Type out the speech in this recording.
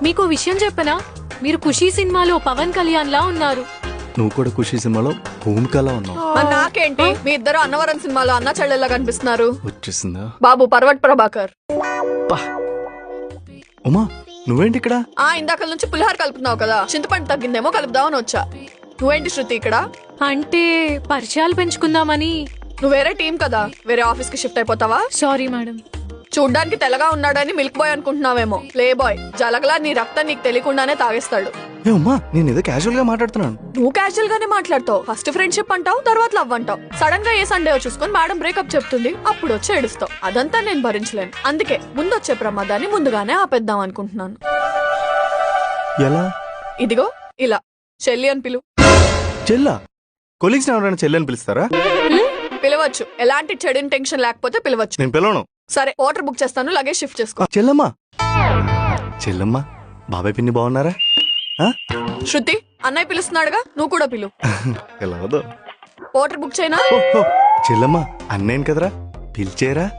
మీకు విషయం చెప్పనా, మీరు ఖుషీ సినిమాలో పవన్ కళ్యాణ్ లా ఉన్నారు. నువ్వు కూడా ఖుషి సినిమాలో భూమికలా ఉన్నావు. మరి నాకేంటి, మీ ఇద్దరు అన్నవరం సినిమాలో అన్న చెల్లెల్లా కనిపిస్తున్నారు. వచ్చేసిందా బాబు పర్వట్ ప్రభాకర్. ఉమా నువ్వేంటి ఇక్కడ? ఇందాక నుంచి పులిహార కలుపుతున్నావు కదా, చింతపండు తగ్గిందేమో కలుపుదామని వచ్చా. నువ్వేంటి శృతి ఇక్కడ? అంటే పరిచయాలు పెంచుకుందామని. నువ్వు వేరే టీం కదా, వేరే ఆఫీస్ కి షిఫ్ట్ అయిపోతావా? Sorry madam. చూడ్డానికి తెల్లగా ఉన్నాడని మిల్క్ బాయ్ అనుకుంటున్నావేమో. ప్లే బాయ్ జలగలా నీ రక్తం నీకు తెలియకుండానే తాగేస్తాడు. ఏ ఉమ్మా, నేను ఏదో క్యాజువల్ గా మాట్లాడుతున్నాను. నువ్వు క్యాజువల్ గానే మాట్లాడతావు. ఫస్ట్ ఫ్రెండ్షిప్ అంటావు, తర్వాత లవ్ అంటావు. సడన్ గా ఏ సండే చూసుకొని మేడం బ్రేకప్ చెప్తుంది, అప్పుడు వచ్చి ఏడుస్తావు. అదంతా నేను భరించలేను. అందుకే ముందొచ్చే ప్రమాదాన్ని ముందుగానే ఆపేద్దాం అనుకుంటున్నాను. ఎలా? ఇదిగో ఇలా చెల్లి అని పిలు. చెల్లా? కొలీగ్స్ ఎవరైనా చెల్లి అని పిలుస్తారా? పిలవచ్చు, ఎలాంటి చెడు ఇంటెన్షన్ లేకపోతే పిలవచ్చు. నేను పిలవను. సరే, వాటర్ బుక్ చేస్తాను, లగేజ్ షిఫ్ట్ చేసుకో. చెల్లమ్మా, చెల్లమ్మా, బాబాయ్ పిన్ని బాగున్నారా? శృతి, అన్నయ్య పిలుస్తున్నాడుగా, నువ్వు కూడా పిలు. ఎలా? వాటర్ బుక్ చేయనా? చెల్లమ్మా, అన్నయ్యను కదరా, పిలిచేరా.